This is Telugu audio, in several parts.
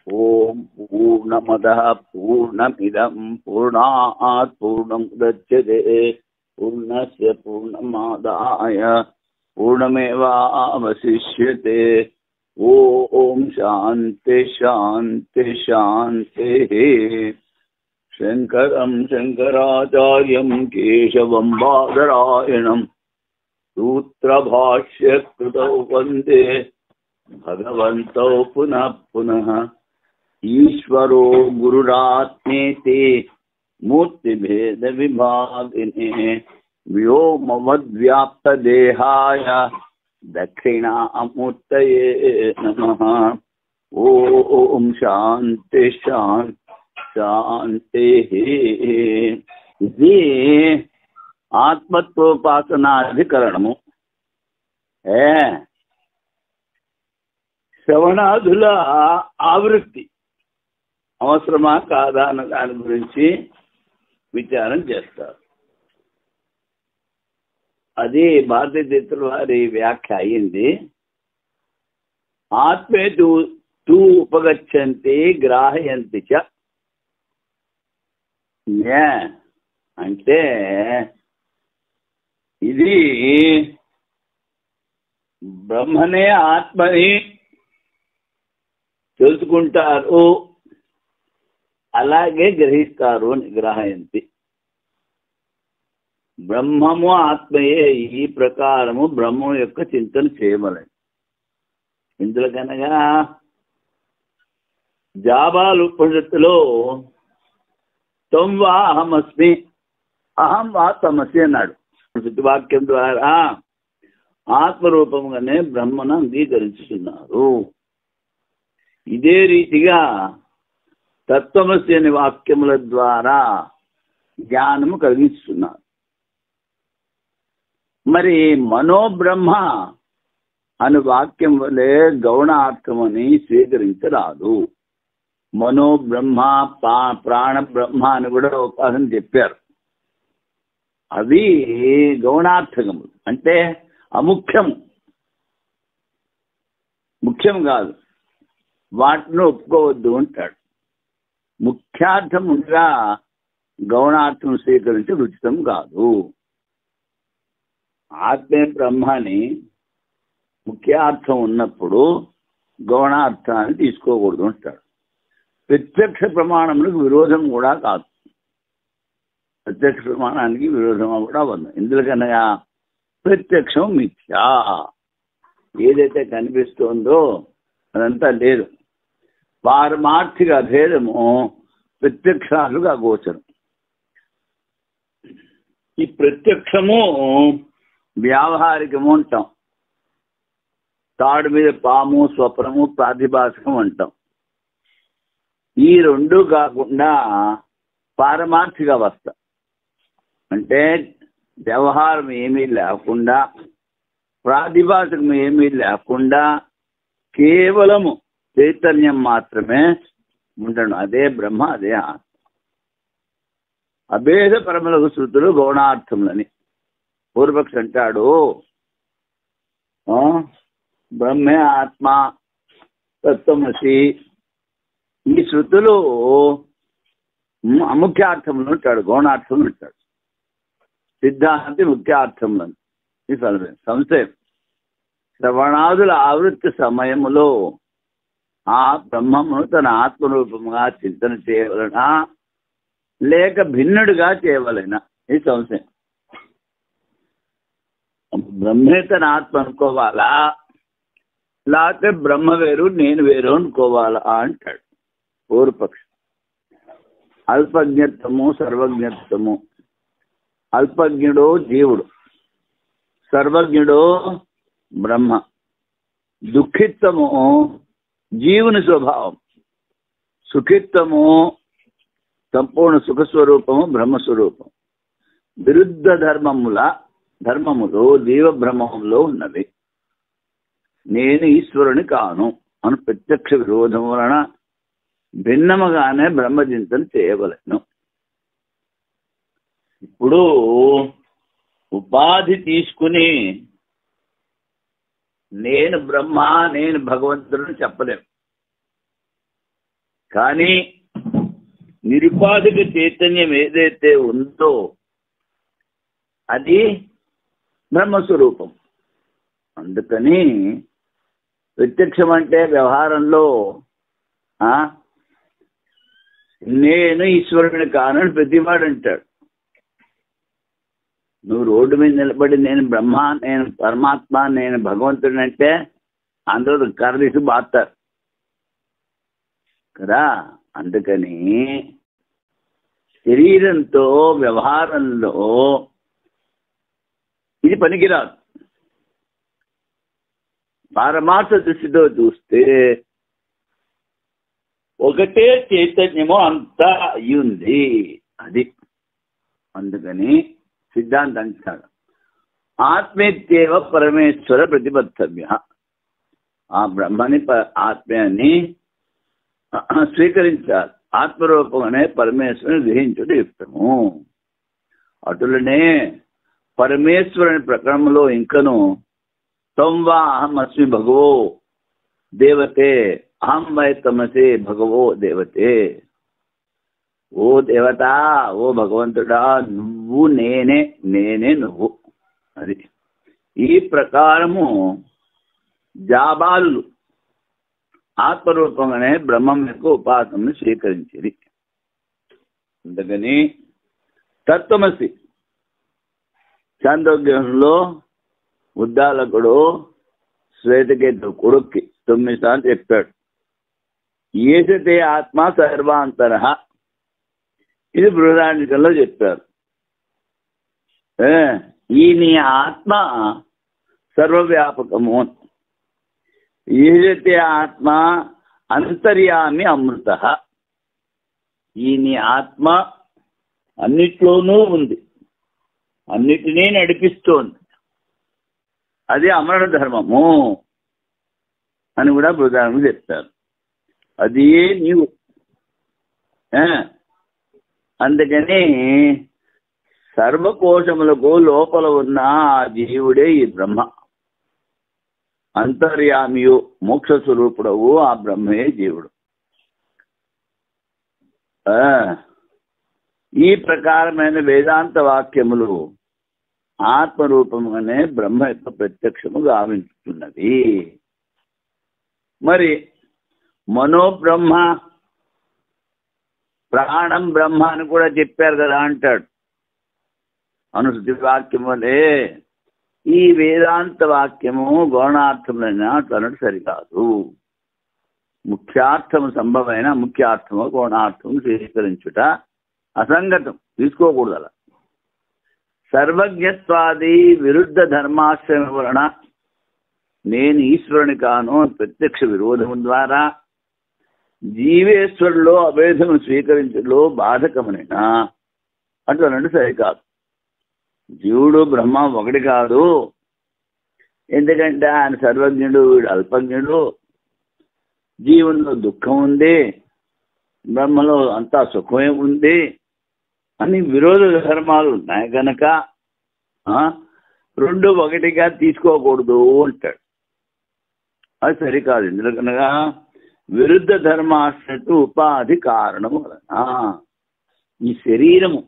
ఓం పూర్ణమదః పూర్ణమిదం పూర్ణాత్ పూర్ణముదచ్యతే పూర్ణస్య పూర్ణమాదాయ పూర్ణమేవావశిష్యతే. ఓం శాంతి శాంతి శాంతి. శంకరం శంకరాచార్యం కేశవం బాదరాయణం సూత్రభాష్యకృతౌ వందే భగవంతౌ పునః పునః. ఈశ్వరో గురురాత్మేతి మూర్తిభేద విభాగినే వ్యోమవద్వ్యాప్తదేహాయ దక్షిణామూర్తయే నమః. ఓం శాంతి శాంతి శాంతి. ఇది ఆత్మత్వోపాసనాధికరణము. శ్రవణాదుల ఆవృత్తి అవసరమా కాదా అన్న దాని గురించి విచారం చేస్తారు. అది భారతీయ తీర్థుల వారి వ్యాఖ్య అయింది. ఆత్మే తూ ఉపగచ్చంతి గ్రాహయంతి చ. అంటే ఇది బ్రహ్మనే ఆత్మని తెలుసుకుంటారు, అలాగే గ్రహిస్తారు అని. గ్రహయంతి బ్రహ్మము ఆత్మయే. ఈ ప్రకారము బ్రహ్మం యొక్క చింతన చేయమని. ఇందులో కనుక జాబాలు ఉపనిషత్తులో త్వం వా అహమస్మి అహం వా తమసి అన్నాడు. శుద్ధివాక్యం ద్వారా ఆత్మరూపంగానే బ్రహ్మను అంగీకరించుతున్నారు. ఇదే రీతిగా తత్వమసి అనే వాక్యముల ద్వారా జ్ఞానము కలిగిస్తున్నారు. మరి మనోబ్రహ్మ అనే వాక్యం వల్లే గౌణార్థమని స్వీకరించరాదు. మనోబ్రహ్మ ప్రాణబ్రహ్మ అని కూడా ఉపాసన చెప్పారు. అవి గౌణార్థకములు, అంటే అముఖ్యము, ముఖ్యం కాదు. వాటిని ఒప్పుకోవద్దు అంటాడు. ముఖ్యార్థముగా గౌణార్థం స్వీకరించి ఉచితం కాదు. ఆత్మే బ్రహ్మని ముఖ్యార్థం ఉన్నప్పుడు గౌణార్థాన్ని తీసుకోకూడదు అంటాడు. ప్రత్యక్ష ప్రమాణములకు విరోధం కూడా కాదు. ప్రత్యక్ష ప్రమాణానికి విరోధం కూడా ఉంది. ఎందుకనగా ప్రత్యక్షం మిథ్యా. ఏదైతే కనిపిస్తోందో అదంతా లేదు. పారమార్థిక భేదము ప్రత్యక్షాలుగా గోచరం. ఈ ప్రత్యక్షము వ్యావహారికము అంటాం. తాడు మీద పాము, స్వప్నము, ప్రాతిభాసికం అంటాం. ఈ రెండు కాకుండా పారమార్థిక అవస్థ అంటే వ్యవహారం ఏమీ లేకుండా, ప్రాతిభాసికం ఏమీ లేకుండా కేవలము చైతన్యం మాత్రమే ఉండడం. అదే బ్రహ్మ, అదే ఆత్మ. అభేద పరములకు శృతులు గౌణార్థములని. పూర్వపక్షి అంటాడు బ్రహ్మే ఆత్మ తత్వమసి, ఈ శృతులు అముఖ్యార్థములు అంటాడు, గౌణార్థములు అంటాడు. సిద్ధాంతి ముఖ్యార్థములను. ఈ సంశయం. శ్రవణాదుల ఆవృత్తి సమయములో ఆ బ్రహ్మమును తన ఆత్మరూపముగా చింతన చేయవలనా లేక భిన్నుడిగా చేయవలనా? ఈ సంశయం. బ్రహ్మే తన ఆత్మ అనుకోవాలా లేకపోతే బ్రహ్మ వేరు నేను వేరు అనుకోవాలా అంటాడు పూర్వపక్షం. అల్పజ్ఞత్వము, సర్వజ్ఞత్వము. అల్పజ్ఞుడో జీవుడు, సర్వజ్ఞుడో బ్రహ్మ. దుఃఖిత్వము జీవుని స్వభావం, సుఖిత్వము సంపూర్ణ సుఖస్వరూపము, బ్రహ్మస్వరూపం. విరుద్ధ ధర్మములు జీవబ్రహ్మములో ఉన్నవి. నేను ఈశ్వరుని కాను అని ప్రత్యక్ష విరోధం వలన భిన్నముగానే బ్రహ్మచింతన చేయవలెను. ఇప్పుడు ఉపాధి తీసుకుని నేను బ్రహ్మ నేను భగవంతుడిని చెప్పలేం. కానీ నిరుపాధిక చైతన్యం ఏదైతే ఉందో అది బ్రహ్మస్వరూపం. అందుకని ప్రత్యక్షం అంటే వ్యవహారంలో నేను ఈశ్వరుని కానని ప్రతివాడు అంటాడు. నువ్వు రోడ్డు మీద నిలబడి నేను బ్రహ్మ, నేను పరమాత్మ, నేను భగవంతుడిని అంటే అందరూ కర్రీసి బాస్తారు కదా. అందుకని శరీరంతో వ్యవహారంలో ఇది పనికిరాదు. పారమార్థ దృష్టితో చూస్తే ఒకటే చైతన్యము అంతా అయ్యింది అది. అందుకని సిద్ధాంతం అంటాడు ఆత్మేత్యేవ పరమేశ్వర ప్రతిపత్తవ్య. ఆ బ్రహ్మని ఆత్మని స్వీకరించాలి. ఆత్మరూపంగానే పరమేశ్వరుని గ్రహించుట యుక్తము. అటులనే పరమేశ్వరుని ప్రకరణంలో ఇంకను త్వం వా అహం అస్మి భగవో దేవతే అహం వై తమసే భగవో దేవతే. ఓ దేవత, ఓ భగవంతుడా, నువ్వు నేనే, నేనే నువ్వు. అది ఈ ప్రకారము జాబాలు ఆత్మరూపంగానే బ్రహ్మం యొక్క ఉపాసనను స్వీకరించింది. అందుకని తత్వమసి చాంద్రోగ్యంలో ఉద్దాలకుడు శ్వేతకేతు కొడుక్కి 9 సార్లు చెప్పాడు. ఏసతే ఆత్మ సర్వాంతర. ఇది బృహదారణ్యకంలో చెప్పారు. ఈ నీ ఆత్మ సర్వవ్యాపకము. ఏదైతే ఆత్మ అంతర్యామి అమృత. ఈ నీ ఆత్మ అన్నిట్లోనూ ఉంది, అన్నిటినీ నడిపిస్తోంది. అది అమర ధర్మము అని కూడా బృహదారణ్యులు చెప్తారు. అది నీవు. అందుకని సర్వకోశములకు లోపల ఉన్న ఆ జీవుడే ఈ బ్రహ్మ. అంతర్యామియు మోక్ష స్వరూపుడవు ఆ బ్రహ్మే జీవుడు. ఈ ప్రకారమైన వేదాంత వాక్యములు ఆత్మరూపముగానే బ్రహ్మ యొక్క ప్రత్యక్షము గావించుతున్నది. మరి మనోబ్రహ్మ, ప్రాణం బ్రహ్మ అని కూడా చెప్పారు కదా అంటాడు. అనుశృతి వాక్యం వలే ఈ వేదాంత వాక్యము గౌణార్థములైన తనడు సరికాదు. ముఖ్యార్థము సంభవమైన ముఖ్యార్థము గౌణార్థము స్వీకరించుట అసంగతం, తీసుకోకూడదు. అలా సర్వజ్ఞత్వాది విరుద్ధ ధర్మాశ్రయం వలన నేను ఈశ్వరుని కాను ప్రత్యక్ష విరోధము ద్వారా జీవేశ్వరులో అభేదము స్వీకరించడంలో బాధకమైన అటువంటి సరికాదు. జీవుడు బ్రహ్మ ఒకటి కాదు. ఎందుకంటే ఆయన సర్వజ్ఞుడు, వీడు అల్పజ్ఞుడు. జీవుల్లో దుఃఖం ఉంది, బ్రహ్మలో అంతా సుఖమే ఉంది అని విరోధ ధర్మాలు ఉన్నాయి కనుక రెండు ఒకటిగా తీసుకోకూడదు అంటాడు. అది సరికాదు. ఎందుకనగా విరుద్ధ ధర్మాశ్రతు ఉపాధి కారణము వలన ఈ శరీరము,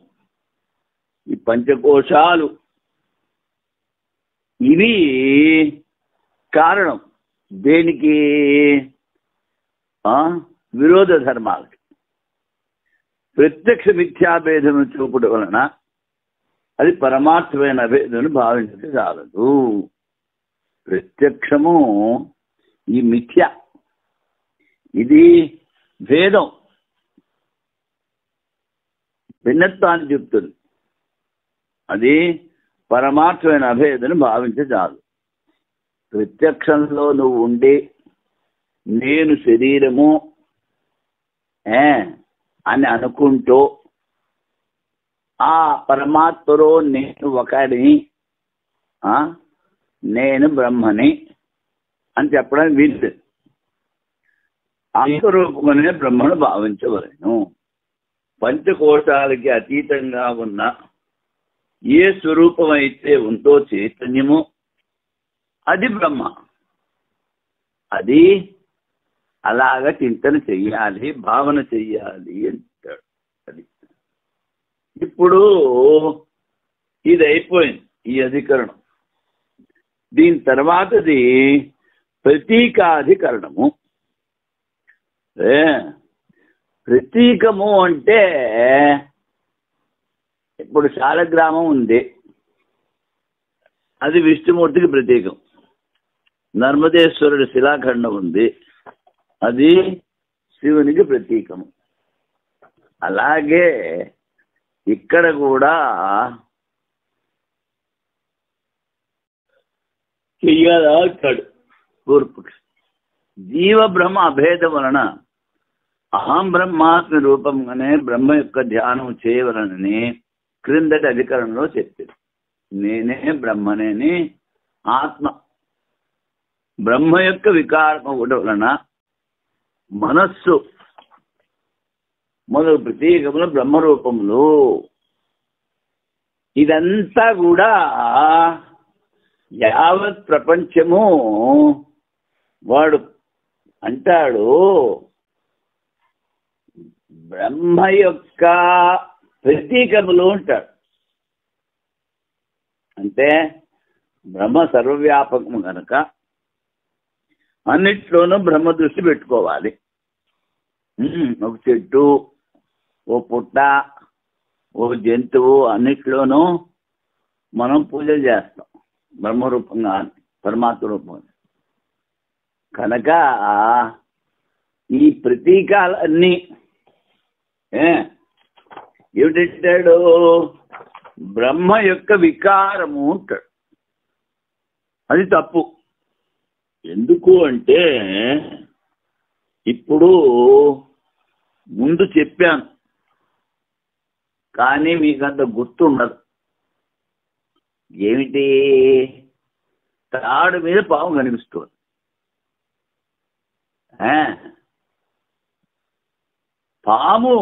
ఈ పంచకోశాలు ఇవి కారణం దేనికి? విరోధ ధర్మాలకి. ప్రత్యక్ష మిథ్యాభేదము చూపడం వలన అది పరమార్థమైన అభేదమును భావించడం చాలదు. ప్రత్యక్షము ఈ మిథ్య, ఇది భేదం, భిన్నత్వాన్ని చెప్తుంది. అది పరమార్థమైన అభేదను భావించచాలు. ప్రత్యక్షంలో నువ్వు ఉండి నేను శరీరము అని అనుకుంటూ ఆ పరమాత్మలో నేను ఒకడిని, నేను బ్రహ్మని అని చెప్పడానికి వీలు. అంతరూపమనే బ్రహ్మను భావించవలను. పంచకోశాలకి అతీతంగా ఉన్న ఏ స్వరూపం అయితే ఉందో చైతన్యము, అది బ్రహ్మ. అది అలాగ చింతన చెయ్యాలి, భావన చెయ్యాలి అంటాడు. అది ఇప్పుడు ఇది అయిపోయింది ఈ అధికరణం. దీని తర్వాతది ప్రతీకాధికరణము. ప్రతీకము అంటే ఇప్పుడు శాలగ్రామం ఉంది, అది విష్ణుమూర్తికి ప్రతీకం. నర్మదేశ్వరుడి శిలాఖండం ఉంది, అది శివునికి ప్రతీకము. అలాగే ఇక్కడ కూడా చెయ్యాలంటాడు పూర్వపక్షి. జీవ బ్రహ్మ అభేదం వలన అహం బ్రహ్మాస్మి రూపంగానే బ్రహ్మ యొక్క ధ్యానం చేయవలనని క్రిందటి అధికరణంలో చెప్పింది. నేనే బ్రహ్మనేని ఆత్మ. బ్రహ్మ యొక్క వికారం ఒకటి వలన మనస్సు మొదలు ప్రతీకములు బ్రహ్మరూపములు. ఇదంతా కూడా యావత్ ప్రపంచము వాడు అంటాడు బ్రహ్మ యొక్క ప్రతీకములు అంటాడు. అంటే బ్రహ్మ సర్వవ్యాపకము కనుక అన్నిట్లోనూ బ్రహ్మ దృష్టి పెట్టుకోవాలి. ఒక చెట్టు, ఓ పుట్ట, ఓ జంతువు అన్నిట్లోనూ మనం పూజలు చేస్తాం బ్రహ్మరూపంగా, పరమాత్మ రూపంగా. కనుక ఈ ప్రతీకాలన్నీ ఏమిటంటాడు? బ్రహ్మ యొక్క వికారము అంటాడు. అది తప్పు. ఎందుకు అంటే ఇప్పుడు ముందు చెప్పాను, కానీ మీకంత గుర్తుండదు. ఏమిటి? తాడు మీద పాము కనిపిస్తుంది. పాము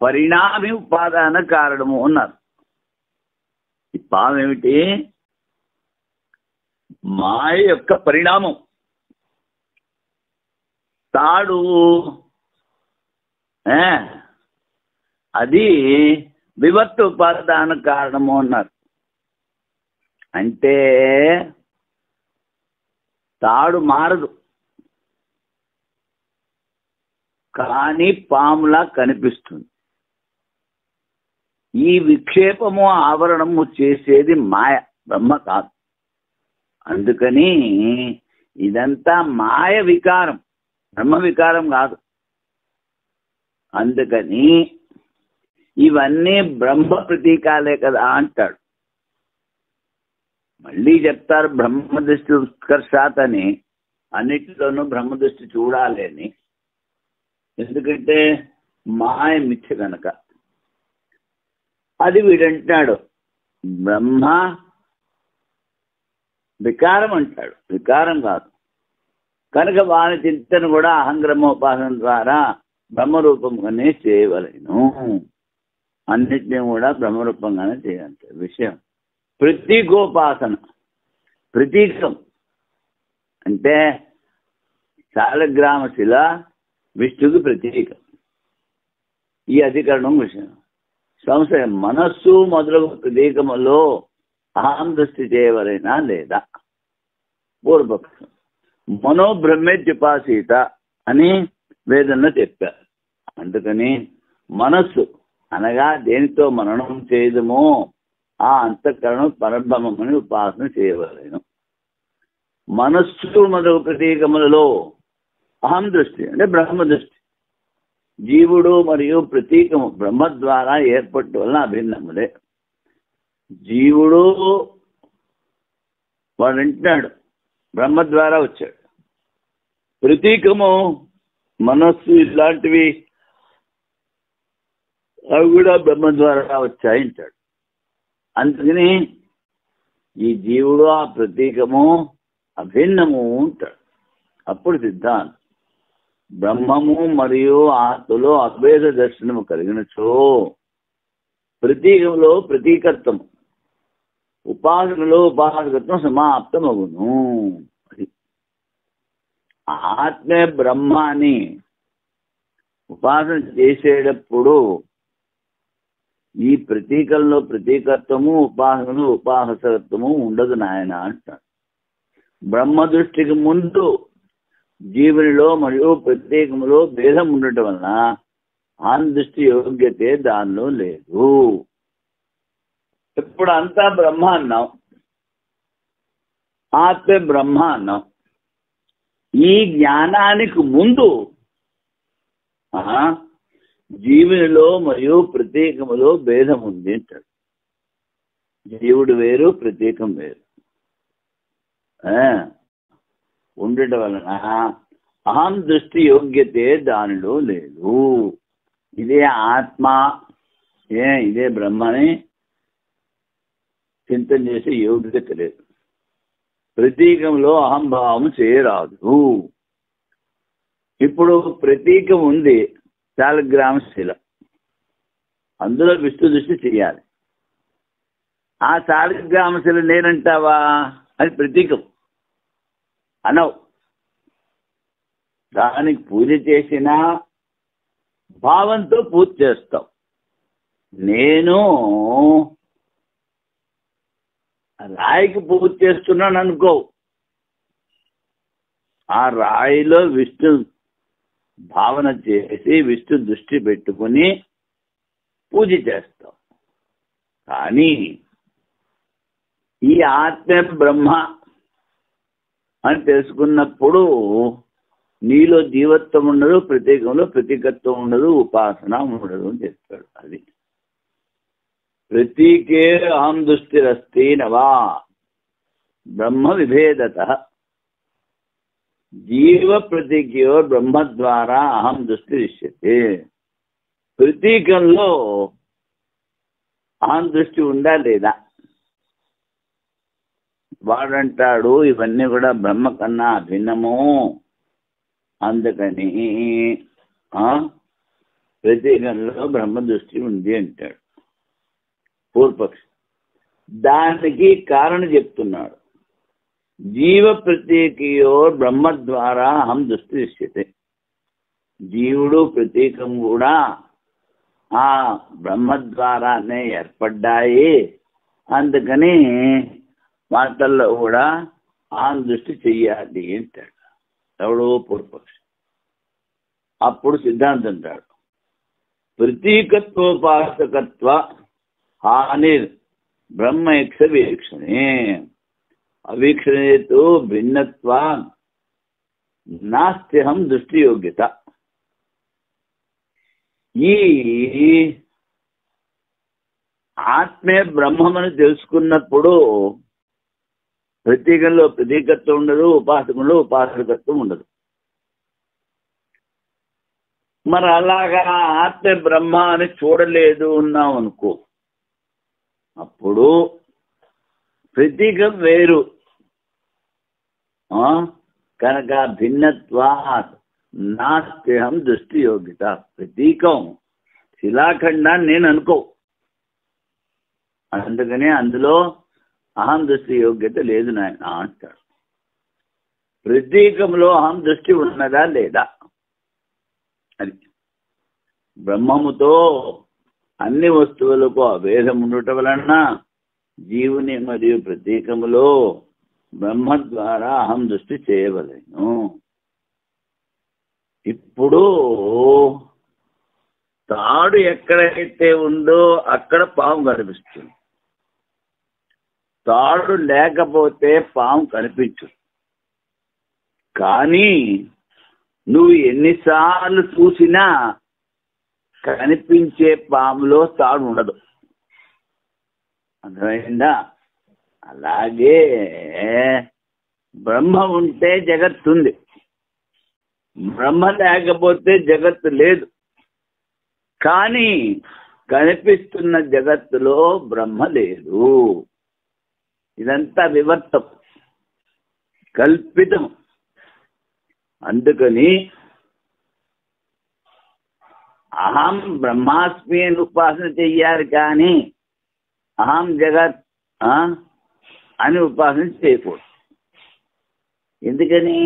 పరిణామి ఉపాదాన కారణము అన్నారు. ఈ పాము ఏమిటి? మాయ యొక్క పరిణామం. తాడు అది వివర్త ఉపాదాన కారణము అన్నారు. అంటే తాడు మారదు, కానీ పాములా కనిపిస్తుంది. ఈ విక్షేపము ఆవరణము చేసేది మాయ, బ్రహ్మ కాదు. అందుకని ఇదంతా మాయ వికారం, బ్రహ్మ వికారం కాదు. అందుకని ఇవన్నీ బ్రహ్మ ప్రతీకాలే కదా అంటాడు. మళ్ళీ చెప్తారు బ్రహ్మ దృష్టి ఉత్కర్షాత్ అని, అన్నిటిలోనూ బ్రహ్మ దృష్టి చూడాలి అని. ఎందుకంటే మాయ మిథ్య కనుక. అది వీడంటాడు బ్రహ్మ వికారం అంటాడు, వికారం కాదు. కనుక వాని చింతన కూడా అహంగ్రమోపాసన ద్వారా బ్రహ్మరూపంగానే చేయవలేను. అన్నిటినీ కూడా బ్రహ్మరూపంగానే చేయాలి. విషయం ప్రతీకోపాసన. ప్రతీకం అంటే శాలగ్రామ శిల విష్ణుకి ప్రతీకం. ఈ అధికరణం విషయం. సంశయం మనస్సు మొదలగు ప్రతీకములో అహం దృష్టి చేయవలైనా లేదా? పూర్వపక్షం. మనోబ్రహ్మేత్యుపాసీత అని వేదంలో చెప్పారు. అందుకని మనస్సు అనగా దేనితో మననం చేయదమో ఆ అంతఃకరణం పరబ్రహ్మని ఉపాసన చేయవలేను. మనస్సు మొదలగు ప్రతీకములలో అహం దృష్టి అంటే బ్రహ్మ దృష్టి. జీవుడు మరియు ప్రతీకము బ్రహ్మ ద్వారా ఏర్పట్టు వలన అభిన్నములే. జీవుడు వాడు అంటున్నాడు బ్రహ్మ ద్వారా వచ్చాడు. ప్రతీకము మనస్సు ఇలాంటివి అవి కూడా బ్రహ్మ ద్వారా వచ్చాయి అంటాడు. అందుకని ఈ జీవుడు ఆ ప్రతీకము అభిన్నము ఉంటాడు. అప్పుడు సిద్ధాంతం బ్రహ్మము మరియు ఆత్మలో అభేద దర్శనము కలిగినచో ప్రతీకంలో ప్రతీకత్వము, ఉపాసనలో ఉపాసకత్వం సమాప్తమగును. ఆత్మే బ్రహ్మ అని ఉపాసన చేసేటప్పుడు ఈ ప్రతీకంలో ప్రతీకత్వము, ఉపాసనలో ఉపాసకత్వము ఉండదు నాయన అంటాడు. బ్రహ్మ దృష్టికి ముందు జీవునిలో మరియు ప్రత్యేకములో భేదం ఉండటం వలన దృష్టి యోగ్యతే దానిలో లేదు. ఇప్పుడు అంతా బ్రహ్మ అన్నాం, ఆత్మే బ్రహ్మ అన్నాం. ఈ జ్ఞానానికి ముందు జీవునిలో మరియు ప్రత్యేకములో భేదం ఉంది అంటాడు. జీవుడు వేరు, ప్రత్యేకం వేరు ఉండటం వలన అహం దృష్టి యోగ్యతే దానిలో లేదు. ఇదే ఆత్మ, ఇదే బ్రహ్మని చింతన చేసే యోగ్యత లేదు. ప్రతీకంలో అహంభావం చేయరాదు. ఇప్పుడు ప్రతీకం ఉంది, శాలగ్రామ శిల, అందులో విష్ణు దృష్టి చేయాలి. ఆ శాలగ్రామ శిల నేనంటావా? అది ప్రతీకం అనవు. దానికి పూజ చేసిన భావంతో పూజ చేస్తాం. నేను రాయికి పూజ చేస్తున్నాను అనుకో, ఆ రాయిలో విష్ణు భావన చేసి విష్ణు దృష్టి పెట్టుకుని పూజ చేస్తాం. కానీ ఈ ఆత్మ బ్రహ్మ అని తెలుసుకున్నప్పుడు నీలో జీవత్వం ఉండదు, ప్రత్యేకంలో ప్రతీకత్వం ఉండదు, ఉపాసన ఉండదు అని చెప్తాడు. అది ప్రతీకే అహం దృష్టిరస్తి నవా బ్రహ్మ విభేదత జీవ ప్రతీకయో బ్రహ్మ ద్వారా అహం దృష్టి దృశ్యతే. ప్రతీకంలో అహం దృష్టి ఉందా లేదా? వాడంటాడు ఇవన్నీ కూడా బ్రహ్మ కన్నా భిన్నము, అందుకని ప్రతీకంలో బ్రహ్మ దృష్టి ఉంది అంటాడు పూర్వపక్షి. దానికి కారణం చెప్తున్నాడు. జీవ ప్రతీకయో బ్రహ్మ ద్వారా అహం దృష్టి దృశ్యతే. జీవుడు ప్రతీకం కూడా ఆ బ్రహ్మ ద్వారానే ఏర్పడ్డాయి, అందుకని వాటిల్లో కూడా ఆ దృష్టి చెయ్యాలి అంటాడు ఎవడో పూర్వపక్షి. అప్పుడు సిద్ధాంతం అంటాడు ప్రతీకత్వోపాసకత్వ హాని బ్రహ్మైక్ష వీక్షణే అవీక్షణేతో భిన్నత్వ నాస్త్యహం దృష్టి యోగ్యత. ఈ ఆత్మే బ్రహ్మమని తెలుసుకున్నప్పుడు ప్రతీకంలో ప్రతీకత్వం ఉండదు, ఉపాసకంలో ఉపాసకత్వం ఉండదు. మరి అలాగా ఆత్మ బ్రహ్మ అని చూడలేదు ఉన్నాం అనుకో, అప్పుడు ప్రతీకం వేరు కనుక భిన్నత్వాత్ నాస్త్యహం దృష్టి యోగ్యత. ప్రతీకం శిలాఖండాన్ని నేను అనుకో, అందుకనే అందులో అహం దృష్టి యోగ్యత లేదు నాయన అంటాడు. ప్రతీకంలో అహం దృష్టి ఉన్నదా లేదా? అది బ్రహ్మముతో అన్ని వస్తువులకు అభేదం ఉండటం వలన జీవుని మరియు ప్రతీకములో బ్రహ్మ ద్వారా అహం దృష్టి చేయవలెను. ఇప్పుడు తాడు ఎక్కడైతే ఉందో అక్కడ పాము కనిపిస్తుంది. తాడు లేకపోతే పాము కనిపించదు. కానీ నువ్వు ఎన్నిసార్లు చూసినా కనిపించే పాములో తాడు ఉండదు. అర్థమైందా? అలాగే బ్రహ్మ ఉంటే జగత్తు ఉంది, బ్రహ్మ లేకపోతే జగత్తు లేదు. కానీ కనిపిస్తున్న జగత్తులో బ్రహ్మ లేదు. ఇదంతా వివర్తం, కల్పితం. అందుకని అహం బ్రహ్మాస్మి అని ఉపాసన చెయ్యాలి. కానీ అహం జగత్ అని ఉపాసన చేయకూడదు. ఎందుకని?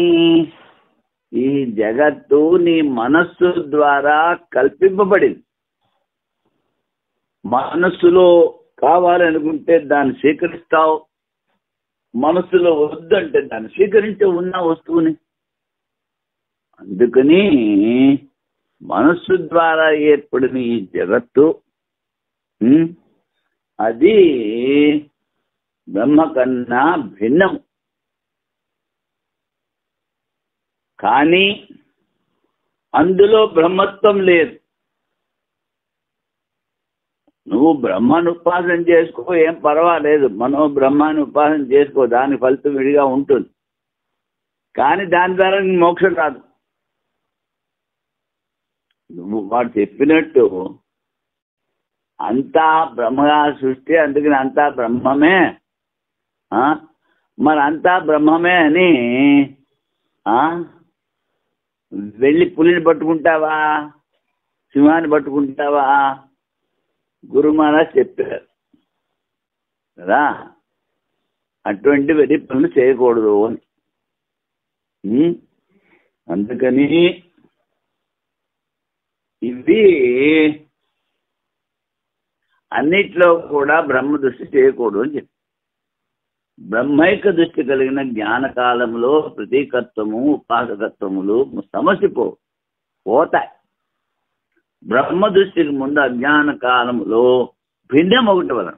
ఈ జగత్తు నీ మనస్సు ద్వారా కల్పింపబడింది. మనస్సులో కావాలనుకుంటే దాన్ని స్వీకరిస్తావు, మనస్సులో వద్దంటే దాన్ని స్వీకరించే ఉన్న వస్తువుని. అందుకని మనస్సు ద్వారా ఏర్పడిన ఈ జగత్తు అది బ్రహ్మ కన్నా భిన్నం. కానీ అందులో బ్రహ్మత్వం లేదు. నువ్వు బ్రహ్మాన్ని ఉపాసన చేసుకో, ఏం పర్వాలేదు. మనో బ్రహ్మాన్ని ఉపాసన చేసుకో, దాని ఫలితం విడిగా ఉంటుంది. కానీ దాని ద్వారా మోక్షం రాదు. నువ్వు వాడు చెప్పినట్టు అంతా బ్రహ్మ సృష్టి, అందుకని అంతా బ్రహ్మమే. మరి అంతా బ్రహ్మమే అని వెళ్ళి పులిని పట్టుకుంటావా, సింహాన్ని పట్టుకుంటావా? గురు మహారాజ్ చెప్పారు కదా, అటువంటి వెరీ పనులు చేయకూడదు అని. అందుకని ఇవి అన్నిట్లో కూడా బ్రహ్మ దృష్టి చేయకూడదు అని చెప్పి, బ్రహ్మైక దృష్టి కలిగిన జ్ఞానకాలంలో ప్రతీకత్వము ఉపాసకత్వములు పోతాయి. బ్రహ్మ దృష్టికి ముందు అజ్ఞాన కాలములో భిన్నం ఒకటి వలన.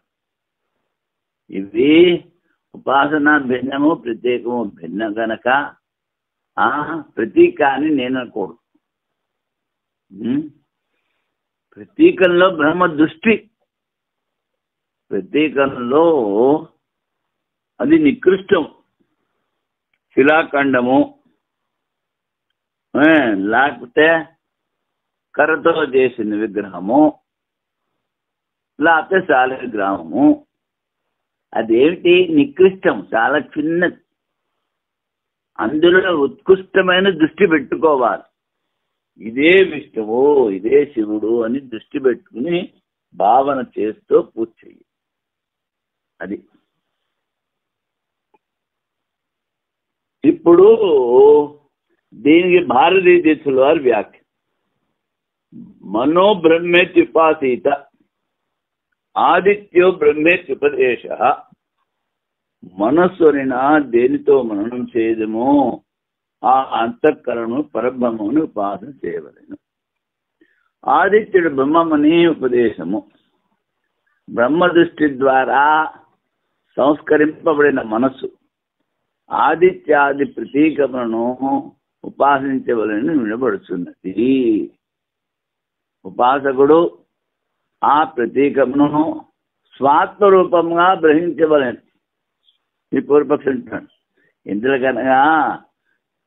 ఇవి ఉపాసన భిన్నము, ప్రత్యేకము భిన్నం కనుక ప్రతీకాన్ని నేను అనకూడదు. ప్రతీకంలో బ్రహ్మ దృష్టి, ప్రతీకంలో అది నికృష్టం. శిలాఖండము లేకపోతే కర్రతో చేసిన విగ్రహము, లేకపోతే శాలిగ్రామము. అదేమిటి? నికృష్టం, చాలా చిన్నది. అందులో ఉత్కృష్టమైన దృష్టి పెట్టుకోవాలి. ఇదే విష్ణువు, ఇదే శివుడు అని దృష్టి పెట్టుకుని భావన చేస్తూ పూజ చెయ్యి. అది ఇప్పుడు దీనికి భారతీయ తీర్థుల వారి వ్యాఖ్య. మనో బ్రహ్మేత్యుపాసీత ఆదిత్యో బ్రహ్మేత్యుపదేశ. మనస్సునినా దేనితో మననం చేయదమో ఆ అంతఃకరణము పరబ్రహ్మముని ఉపాసన చేయవలెను. ఆదిత్యుడు బ్రహ్మమని ఉపదేశము. బ్రహ్మ దృష్టి ద్వారా సంస్కరింపబడిన మనస్సు ఆదిత్యాది ప్రతీకములను ఉపాసించవలని వినబడుతున్నది. ఉపాసకుడు ఆ ప్రతీకమును స్వాత్మరూపంగా గ్రహించవలని ఈ పూర్వపక్షం అంటాడు. ఎందుకనగా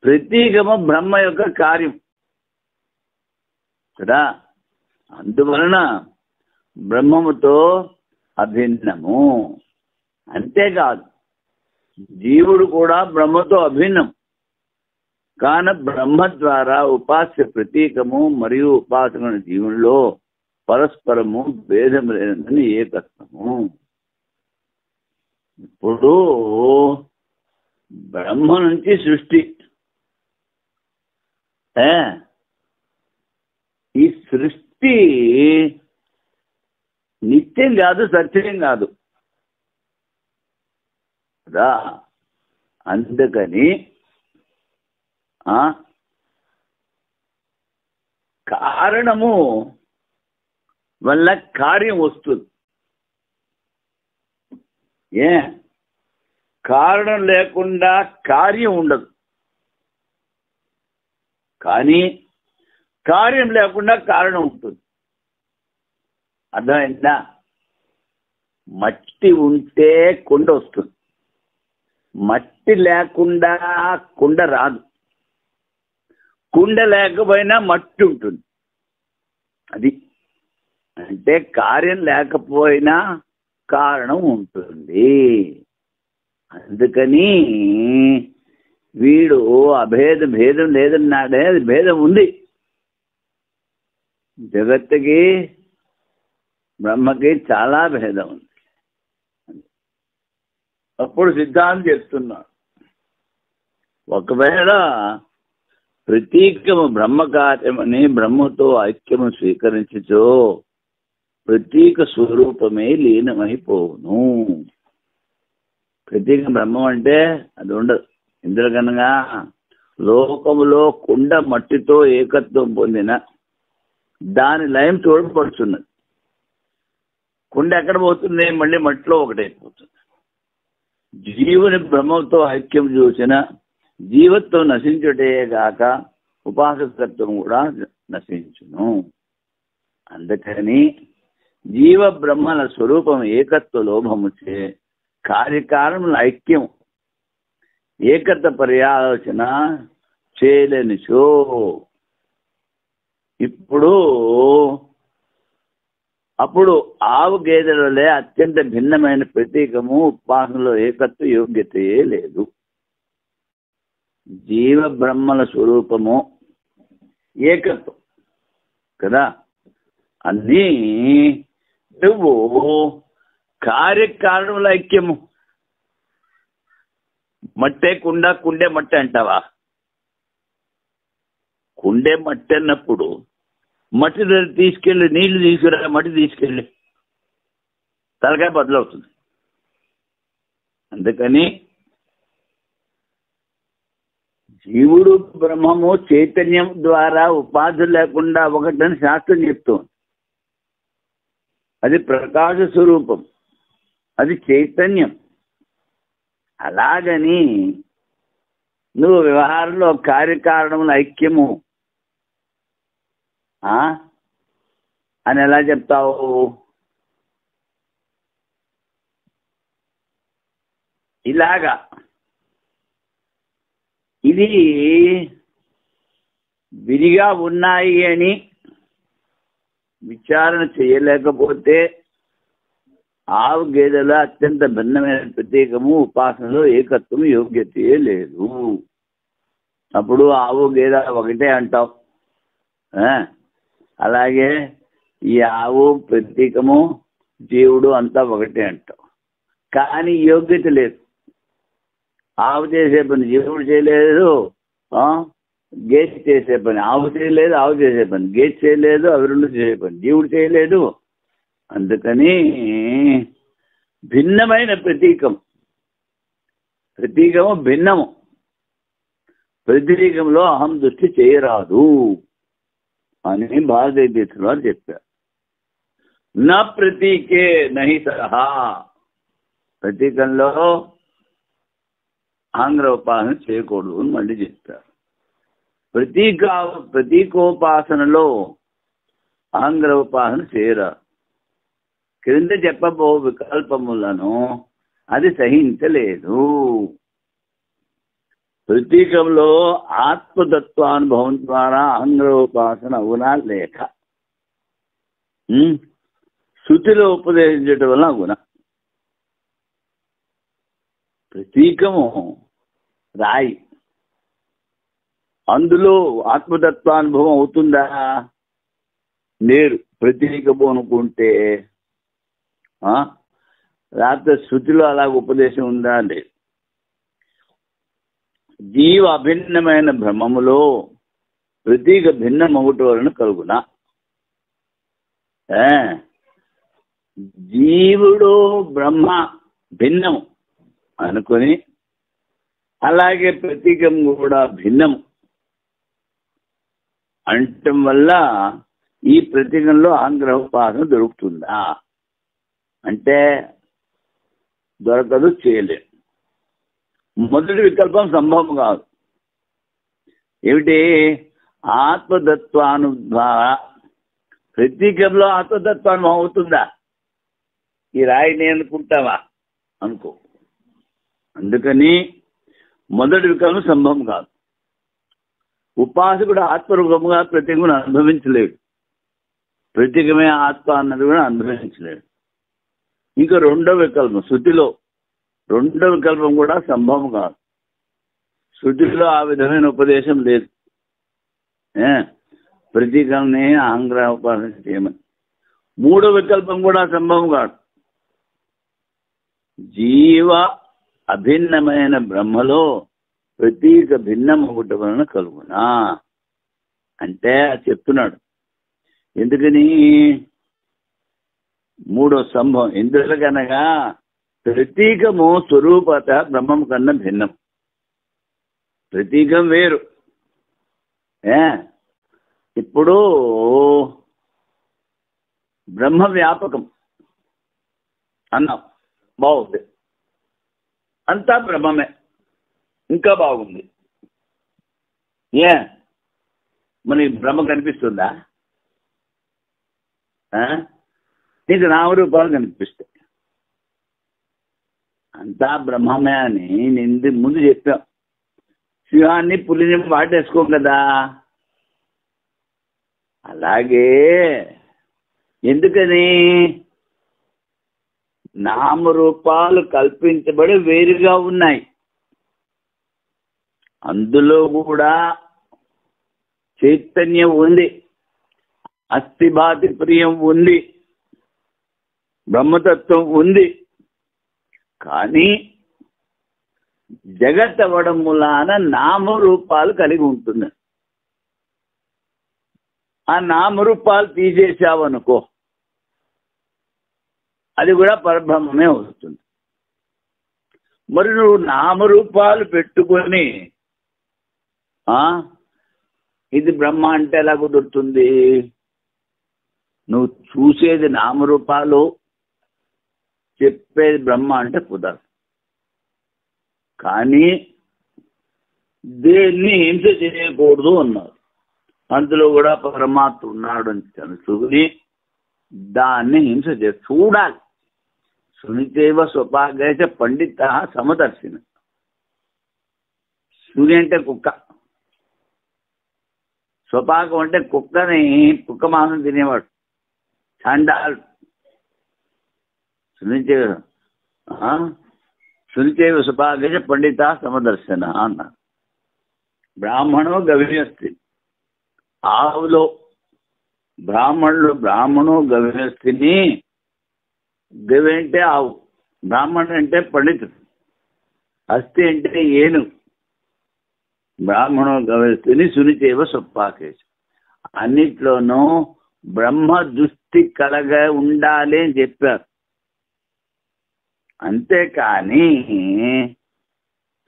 ప్రతీకము బ్రహ్మ యొక్క కార్యం కదా, అందువలన బ్రహ్మముతో అభిన్నము. అంతేకాదు జీవుడు కూడా బ్రహ్మతో అభిన్నం. కాన బ్రహ్మ ద్వారా ఉపాస్య ప్రతీకము మరియు ఉపాసన జీవుల్లో పరస్పరము భేదం లేదని ఏకత్వము. ఇప్పుడు బ్రహ్మ నుంచి సృష్టి, ఈ సృష్టి నిత్యం కాదు, సత్యం కాదు కదా. అందుకని కారణము వల్ల కార్యం వస్తుంది. కారణం లేకుండా కార్యం ఉండదు, కానీ కార్యం లేకుండా కారణం ఉంటుంది. అర్థమైందా? మట్టి ఉంటే కుండ వస్తుంది, మట్టి లేకుండా కుండ రాదు. కుండ లేకపోయినా మట్టి ఉంటుంది. అది అంటే కార్యం లేకపోయినా కారణం ఉంటుంది. అందుకని వీడు భేదం లేదన్నాడే, అది భేదం ఉంది. జగత్తుకి బ్రహ్మకి చాలా భేదం ఉంది. అప్పుడు సిద్ధాంతం చెప్తున్నాడు, ఒకవేళ ప్రతీకము బ్రహ్మకార్యమని బ్రహ్మతో ఐక్యము స్వీకరించో ప్రతీక స్వరూపమే లీనమైపోవును. ప్రతీక బ్రహ్మం అంటే అది ఉండదు. ఇంద్రగణంగా లోకములో కుండ మట్టితో ఏకత్వం పొందిన దాని లయం చూడబడుతున్నది. కుండ ఎక్కడ పోతుంది? మళ్ళీ మట్టిలో ఒకటైపోతుంది. జీవుని బ్రహ్మంతో ఐక్యం చూసిన జీవత్వం నశించుటే గాక ఉపాసకత్వం కూడా నశించును. అందుకని జీవ బ్రహ్మల స్వరూపం ఏకత్వ లోభముచే కార్యకారముల ఐక్యం ఏకత్వ పర్యాలోచన చేయలేనిచో. అప్పుడు ఆవు గేదెలలే అత్యంత భిన్నమైన ప్రతీకము ఉపాసనలో ఏకత్వ యోగ్యతయే లేదు. జీవ బ్రహ్మల స్వరూపము ఏకత్వం కదా. అన్నీ నువ్వు కార్యకారణముల ఐక్యము. మట్టే కుండ, కుండే మట్టి అంటావా? కుండే మట్టి అన్నప్పుడు మట్టి తీసుకెళ్ళి నీళ్లు తీసుకురా, మట్టి తీసుకెళ్ళి తలకాయ బదులవుతుంది. అందుకని జీవుడు బ్రహ్మము చైతన్యం ద్వారా ఉపాధి లేకుండా ఒకటని శాస్త్రం చెప్తుంది. అది ప్రకాశ స్వరూపం, అది చైతన్యం. అలాగని నువ్వు వ్యవహారంలో కార్యకారణముల ఐక్యము అని ఎలా చెప్తావు? ఇలాగా ఇది విడిగా ఉన్నాయి అని విచారణ చేయలేకపోతే ఆవు గేదెల అత్యంత భిన్నమైన ప్రత్యేకము ఉపాసనలో ఏకత్వం యోగ్యతే లేదు. అప్పుడు ఆవు గేదె ఒకటే అంటావు. అలాగే ఈ ఆవు ప్రత్యేకము జీవుడు అంతా ఒకటే అంటావు. కానీ యోగ్యత లేదు. ఆవు చేసే పని జీవుడు చేయలేదు, గేదె చేసే పని ఆవు చేయలేదు, ఆవు చేసే పని గేదె చేయలేదు, అవి రెండు చేసే పని జీవుడు చేయలేదు. అందుకని భిన్నమైన ప్రతీకము భిన్నము. ప్రతీకంలో అహం దృష్టి చేయరాదు అని భారతీయ వారు చెప్పారు. నా ప్రతీకే నహి సహా. ప్రతీకంలో ఆంగ్రోపాసన చేయకూడదు అని మళ్ళీ చెప్పారు. ప్రతీకోపాసనలో ఆంగ్రోపాసన చేయరాదు. క్రింద చెప్పబో వికల్పములను అది సహించలేదు. ప్రతీకంలో ఆత్మతత్వానుభవం ద్వారా ఆంగ్రోపాసన అవునా లేక శృతిలో ఉపదేశించటం వల్ల అవునా? ప్రతీకము రాయి, అందులో ఆత్మతత్వానుభవం అవుతుందా? లేరు. ప్రతీకము అనుకుంటే లేకపోతే శృతిలో అలాగ ఉపదేశం ఉందా? లేదు. జీవ అభిన్నమైన బ్రహ్మములో ప్రతీక భిన్నమగుట వలన కలుగునా? జీవుడు బ్రహ్మ భిన్నము అనుకొని అలాగే ప్రతీకం కూడా భిన్నము అనటం వల్ల ఈ ప్రతీకంలో ఆంగ్రహోపాసన దొరుకుతుందా అంటే దొరకదు, చేయలేదు. మొదటి వికల్పం సంభవం కాదు. ఏమిటి? ఆత్మతత్వానుభవ. ప్రతీకంలో ఆత్మతత్వానుభవం అవుతుందా? ఈ రాయిని అనుకుంటావా? అనుకో. అందుకని మొదటి వికల్పం సంభవం కాదు. ఉపాసకుడు ఆత్మరూపముగా ప్రతీకమును అనుభవించలేడు, ప్రతీకమే ఆత్మ అన్నది కూడా అనుభవించలేడు. ఇంకా రెండో వికల్పం శృతిలో, రెండో వికల్పం కూడా సంభవం కాదు. శృతిలో ఆ విధమైన ఉపదేశం లేదు. ప్రతీకాన్ని ఆంగ్రహ ఉపాసన చేయమని. మూడో వికల్పం కూడా సంభవం కాదు. జీవ అభిన్నమైన బ్రహ్మలో ప్రతీక భిన్నం ఒకటి వలన కలుగునా అంటే చెప్తున్నాడు. ఎందుకని మూడో సంభవం ఎందుకనగా ప్రతీకము స్వరూపత బ్రహ్మం కన్నా భిన్నం. ప్రతీకం వేరు. ఇప్పుడు బ్రహ్మ వ్యాపకం అన్నాం, బాగుంది, అంతా బ్రహ్మమే, ఇంకా బాగుంది. మరి బ్రహ్మ కనిపిస్తుందా? నీకు నామరూపాలు కనిపిస్తాయి, అంతా బ్రహ్మమే అని నేను ముందు చెప్పాం. సింహాన్ని పులిని వాటేసుకోం కదా. అలాగే ఎందుకని నామరూపాలు కల్పించబడి వేరుగా ఉన్నాయి. అందులో కూడా చైతన్యం ఉంది, అస్థిభాతి ప్రియం ఉంది, బ్రహ్మతత్వం ఉంది. కానీ జగత్ అవ్వడం మూలాన నామరూపాలు కలిగి ఉంటుంది. ఆ నామరూపాలు తీసేసావనుకో, అది కూడా పరబ్రహ్మమే వస్తుంది. మరి నువ్వు నామరూపాలు పెట్టుకొని ఇది బ్రహ్మ అంటే ఎలా కుదురుతుంది? నువ్వు చూసేది నామరూపాలు, చెప్పేది బ్రహ్మ అంటే కుదరదు. కానీ దేన్ని హింస చేయకూడదు అన్నారు. అందులో కూడా పరమాత్మ ఉన్నాడు అని తెలుసుకుని దాన్ని హింస చేసి చూడాలి. సునితేవ స్వపాగైతే పండిత సమదర్శిన. సుని అంటే కుక్క, స్వపాకం అంటే కుక్కని, కుక్క మాంసం తినేవాడు చండాలు. సునితేవ స్వపాగైతే పండిత సమదర్శన అన్నారు. బ్రాహ్మణో గవ్యస్తి, ఆవులో బ్రాహ్మణో గవ్యస్తిని. గవి అంటే ఆవు, బ్రాహ్మణుడు అంటే పండితుడు, అస్థి అంటే ఏను. బ్రాహ్మణో గవ్యస్తిని సునిచేవ స్వపాకేశ. అన్నిట్లోనూ బ్రహ్మ దృష్టి కలగ ఉండాలి అని చెప్పారు. అంతేకాని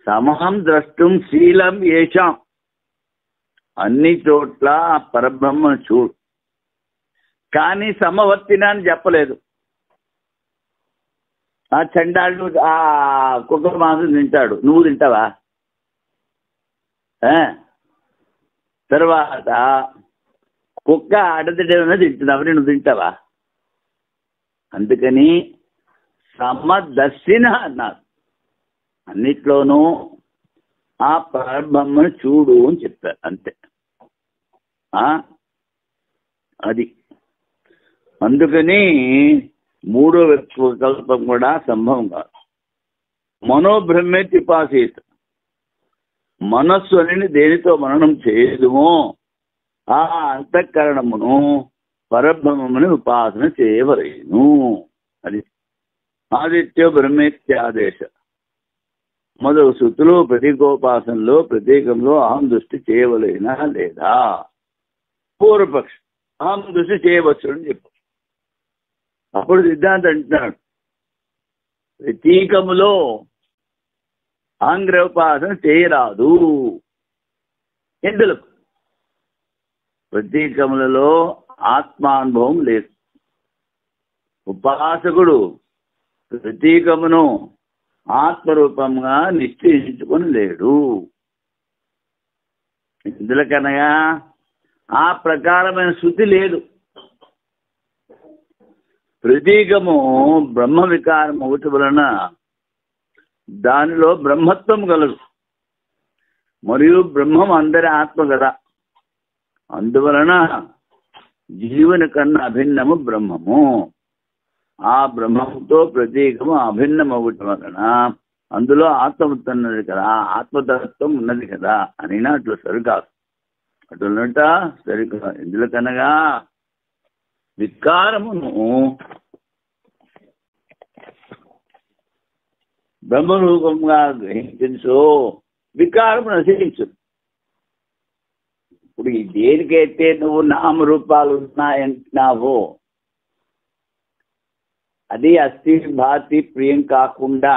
సమహం ద్రష్టం శీలం ఏషాం, అన్ని చోట్ల పరబ్రహ్మ చూడు, కానీ సమవర్తిన అని చెప్పలేదు. ఆ చండాలు ఆ కుక్క మాంసం తింటాడు, నువ్వు తింటావా? తర్వాత కుక్క అడదడేమైనా తింటున్నావు, నువ్వు తింటావా? అందుకని సమదర్శిన అన్నారు. అన్నిట్లోనూ ఆ పరబ్రహ్మను చూడు అని చెప్పారు. అంతే. అది అందుకని మూడో వికల్పం కూడా సంభవం కాదు. మనోబ్రహ్మే తిపాసీత, మనస్సు అని దేనితో మననం చేయదుమో ఆ అంతఃకరణమును పరబ్రహ్మముని ఉపాసన చేయవలేను. అది ఆదిత్య బ్రహ్మేత్యాదేశ మొదలు శృతులు ప్రతీకోపాసనలో ప్రతీకంలో అహం దృష్టి చేయవలేనా లేదా? పూర్వపక్షం అహం దృష్టి చేయవచ్చు అని చెప్పు. అప్పుడు సిద్ధాంతం అంటున్నాడు ప్రతీకములో ఆంగ్రహోపాసన చేయరాదు. ఎందుకు? ప్రతీకములలో ఆత్మానుభవం లేదు. ఉపాసకుడు ప్రతీకమును ఆత్మరూపంగా నిశ్చయించుకొని లేడు. ఎందుకనగా ఆ ప్రకారమైన శృతి లేదు. ప్రతీకము బ్రహ్మ వికారం ఒకటి వలన దానిలో బ్రహ్మత్వం కలదు, మరియు బ్రహ్మం అందరి ఆత్మ కదా. అందువలన జీవుని కన్నా అభిన్నము బ్రహ్మము. ఆ బ్రహ్మంతో ప్రతీకము అభిన్నం ఒకటి వలన అందులో ఆత్మతత్వం ఉన్నది కదా, ఆత్మతత్వం ఉన్నది కదా అని అట్లా సరికాదు. అట్లున్నట సరికాదు. ఎందుకనగా వికారమును బ్రహ్మరూపంగా గ్రహించో వికారం నశించు. ఇప్పుడు ఈ దేనికైతే నువ్వు నామరూపాలు ఉన్నాయంటున్నావో అది అస్థి భాతి ప్రియం కాకుండా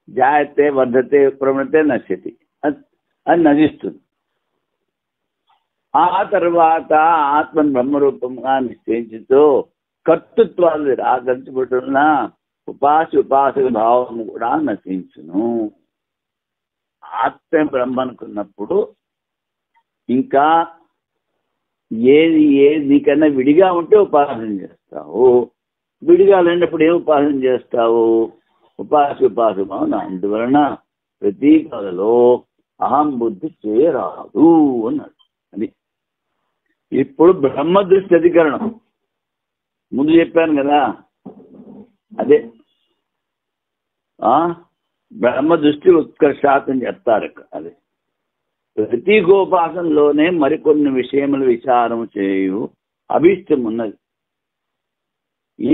జాయతే వర్ధతే ప్రవణతే నశ్యతి అది నశిస్తుంది. ఆ తర్వాత ఆత్మను బ్రహ్మరూపంగా నిశ్చయించుతూ కర్తృత్వాలు ఆకర్షించబడుతున్న ఉపాసక భావం కూడా నశించును. ఆత్మ బ్రహ్మ అనుకున్నప్పుడు ఇంకా ఏది నీకన్నా విడిగా ఉంటే ఉపాసన చేస్తావు, విడిగా లేనప్పుడు ఏం ఉపాసన చేస్తావు? ఉపాసభావం. అందువలన ప్రతి కథలో అహం బుద్ధి చేయరాదు అన్నాడు. అది ఇప్పుడు బ్రహ్మ దృష్టి అధికరణం ముందు చెప్పాను కదా, అదే బ్రహ్మ దృష్టి ఉత్కర్షాత్ అని చెప్తారు. అదే ప్రతీకోపాసనలోనే మరికొన్ని విషయములు విచారం చేయు అభీష్టం ఉన్నది.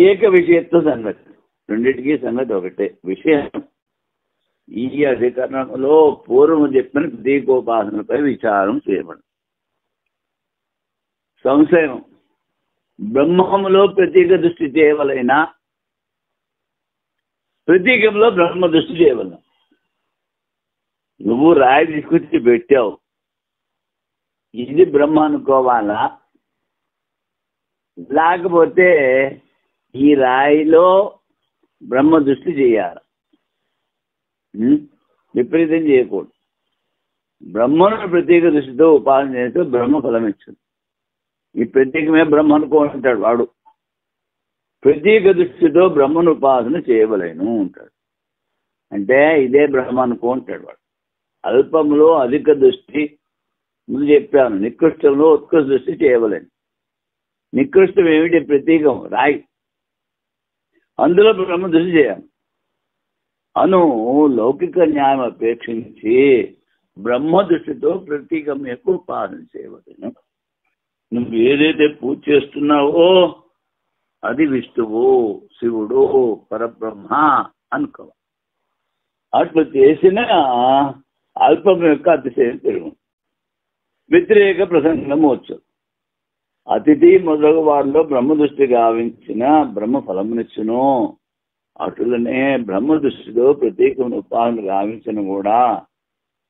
ఏక విషయత్వ సంగతి, రెండింటికి సంగతి ఒకటే విషయం. ఈ అధికరణంలో పూర్వం చెప్పిన ప్రతీకోపాసనపై విచారం చేయబడింది. సంశయం, బ్రహ్మములో ప్రతీక దృష్టి చేయవలైనా ప్రతీకంలో బ్రహ్మ దృష్టి చేయవలన? నువ్వు రాయి తీసుకొచ్చి పెట్టావు, ఇది బ్రహ్మ అనుకోవాలా? లేకపోతే ఈ రాయిలో బ్రహ్మ దృష్టి చేయాలి? విపరీతం చేయకూడదు. బ్రహ్మను ప్రత్యేక దృష్టితో ఉపాసన చేస్తే బ్రహ్మ ఫలం ఇచ్చింది. ఈ ప్రత్యేకమే బ్రహ్మ అనుకుంటాడు వాడు. ప్రత్యేక దృష్టితో బ్రహ్మను ఉపాసన చేయవలేను ఉంటాడు. అంటే ఇదే బ్రహ్మ అనుకుంటాడు వాడు. అల్పంలో అధిక దృష్టి ముందు చెప్పాను, నికృష్టంలో ఉత్కృష్ట దృష్టి చేయవలేను. నికృష్టం ఏమిటి? ప్రతీకం రాయి, అందులో బ్రహ్మ దృష్టి చేయాలి. లౌకిక న్యాయం అపేక్షించి బ్రహ్మ దృష్టితో ప్రతీకం యొక్క ఉపాసన చేయవలేను. నువ్వు ఏదైతే పూజ చేస్తున్నావో అది విష్ణువు, శివుడు, పరబ్రహ్మ అనుకో. అట్లా చేసిన అల్పం యొక్క అతిశయం పెరుగు. వ్యతిరేక ప్రసంగం వచ్చు. అతిథి మొదలగు వారిలో బ్రహ్మ దృష్టి గావించిన బ్రహ్మ ఫలమునిచ్చును. అటులనే బ్రహ్మ దృష్టిలో ప్రత్యేకమైన ఉపాసన గావించిన కూడా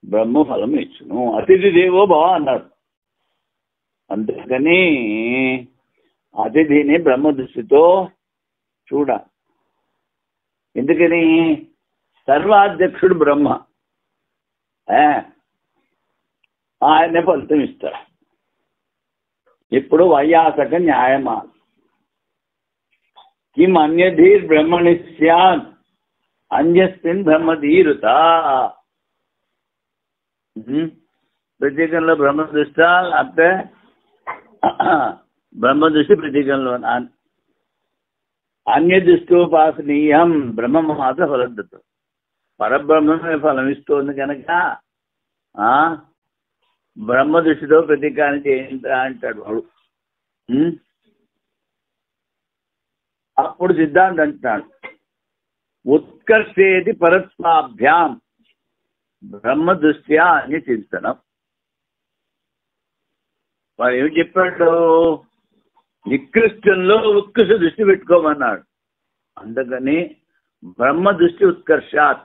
బ్రహ్మ ఫలం ఇచ్చును. అతిథి దేవో భవ అన్నారు. అందుకని అతిథిని బ్రహ్మ దృష్టితో చూడాలి. ఎందుకని? సర్వాధ్యక్షుడు బ్రహ్మ, ఆయనే ఫలితం ఇస్తాడు. ఇప్పుడు వైయాసక న్యాయమా కిం అన్యధీర్ బ్రహ్మణి స్యాత్ అన్యస్మిన్ బ్రహ్మధీరుత. ప్రత్యేకంలో బ్రహ్మ దృష్ట అంటే బ్రహ్మ దృష్టి ప్రతీకంలో అన్య దృష్టోపాసనీయం బ్రహ్మ మాత్రం ఫలద్దత. పరబ్రహ్మమే ఫలం ఇస్తోంది కనుక బ్రహ్మ దృష్టితో ప్రతీకానికి ఏంటా అంటాడు వాడు. అప్పుడు సిద్ధాంతం అంటున్నాడు, ఉత్కర్షేది పరస్మాభ్యాం బ్రహ్మ దృష్ట్యా అన్య చింతనం. వాడు ఏమి చెప్పాడు? నికృష్టంలో ఉత్కర్ష దృష్టి పెట్టుకోమన్నాడు. అందుకని బ్రహ్మ దృష్టి ఉత్కర్షాత్,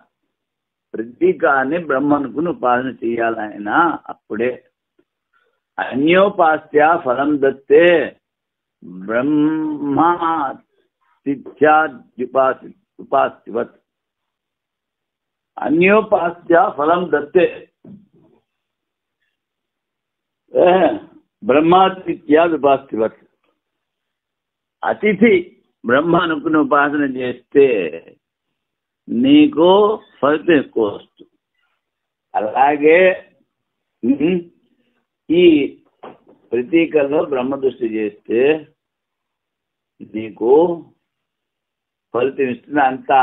ప్రతీకాన్ని బ్రహ్మ అనుకుని ఉపాసన చేయాలైనా అప్పుడే. అన్యోపాస్య ఫలం దత్తే బ్రహ్మాస్తివత్. అన్యోపాస్య ఫలం దత్తే బ్రహ్మాస్తిత్యాదుపాస్తివత్. అతిథి బ్రహ్మ అనుకుని ఉపాసన చేస్తే నీకు ఫలితం ఎక్కువ వస్తుంది. అలాగే ఈ ప్రతీకలో బ్రహ్మ దృష్టి చేస్తే నీకు ఫలితం ఇస్తుంది. అంతా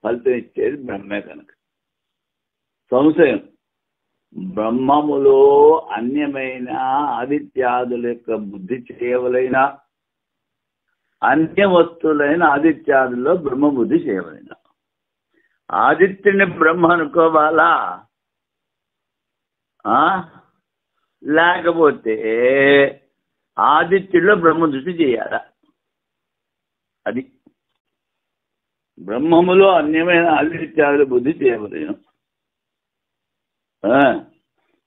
ఫలితం ఇచ్చేది బ్రహ్మే కనుక. సంశయం, బ్రహ్మములో అన్యమైన ఆదిత్యాదుల యొక్క బుద్ధి చేయవలైన, అన్య వస్తువులైన ఆదిత్యాదుల్లో బ్రహ్మ బుద్ధి చేయవలైన. ఆదిత్యుని బ్రహ్మ అనుకోవాలా, లేకపోతే ఆదిత్యుల్లో బ్రహ్మ దృష్టి చేయాలా? అది బ్రహ్మములో అన్యమైన ఆదిత్యాలు బుద్ధి చేయవలేను.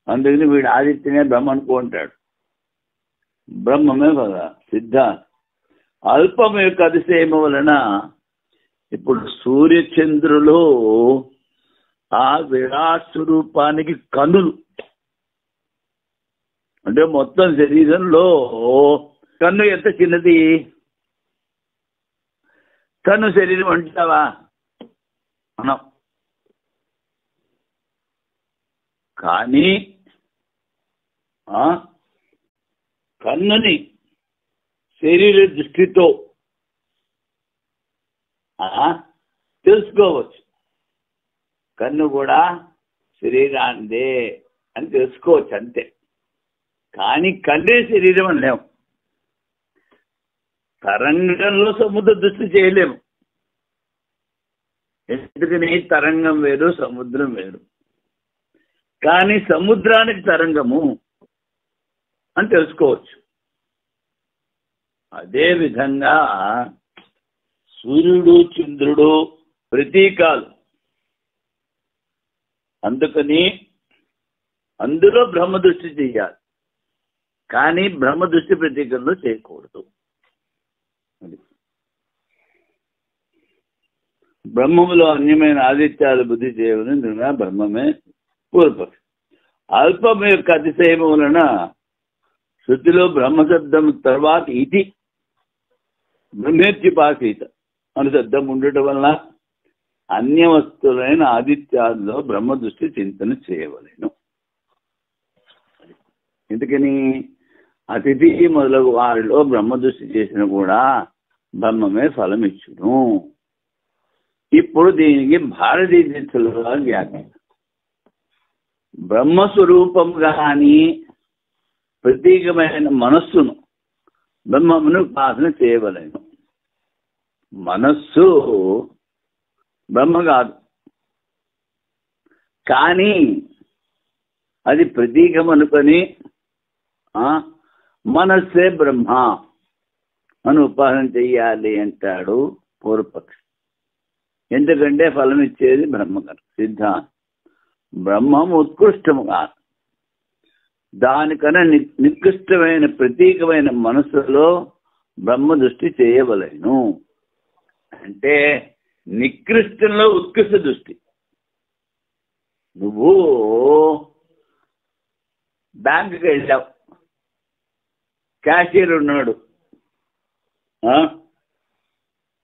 అందుకని వీడు ఆదిత్యనే బ్రహ్మ అనుకుంటాడు. బ్రహ్మమే కదా సిద్ధాంతం. అల్పం యొక్క అతిశయము వలన ఇప్పుడు సూర్యచంద్రులు ఆ విరాట్ స్వరూపానికి కన్నులు. అంటే మొత్తం శరీరంలో కన్ను ఎంత చిన్నది? కన్ను శరీరం అంటావా మనం? కానీ కన్నుని శరీర దృష్టితో తెలుసుకోవచ్చు. కన్ను కూడా శరీరాందే అని తెలుసుకోవచ్చు అంతే. కానీ కన్నే శరీరం అని లేవు. తరంగంలో సముద్ర దృష్టి చేయలేము. ఎందుకని? తరంగం వేరు, సముద్రం వేరు. కానీ సముద్రానికి తరంగము అని తెలుసుకోవచ్చు. అదేవిధంగా సూర్యుడు, చంద్రుడు ప్రతీకాలు. అందుకని అందులో బ్రహ్మదృష్టి చేయాలి, కానీ బ్రహ్మదృష్టి ప్రతీకంలో చేయకూడదు. బ్రహ్మములో అన్యమైన ఆదిత్యాలు బుద్ధి చేయవలని బ్రహ్మమే పూర్వపక్షం. అల్పం యొక్క అతిశయము వలన శృతిలో బ్రహ్మశబ్దం తర్వాత ఇది బ్రహ్మేత్యుపాసీత అని శబ్దం ఉండటం వలన అన్య వస్తువులైన ఆదిత్యాల్లో బ్రహ్మ దృష్టి చింతన చేయవలేను. ఎందుకని? అతిథి మొదలగు వారిలో బ్రహ్మ దృష్టి చేసిన కూడా బ్రహ్మమే ఫలం ఇచ్చును. ఇప్పుడు దీనికి భారతీయులుగా వ్యాఖ్యానం. బ్రహ్మస్వరూపం కానీ ప్రతీకమైన మనస్సును బ్రహ్మమును ఉపాసన చేయవలేను. మనస్సు బ్రహ్మ కాదు, కానీ అది ప్రతీకం అనుకొని మనస్సే బ్రహ్మ అని ఉపాసన చెయ్యాలి అంటాడు పూర్వపక్షి. ఎందుకంటే ఫలం ఇచ్చేది బ్రహ్మ కదా సిద్ధాంతం. బ్రహ్మం ఉత్కృష్టము కాదు, దానికన్నా నికృష్టమైన ప్రతీకమైన మనస్సులో బ్రహ్మ దృష్టి చేయవలేను. అంటే నికృష్టంలో ఉత్కృష్ట దృష్టి. నువ్వు బ్యాంకుకి వెళ్ళావు, క్యాషియర్ ఉన్నాడు,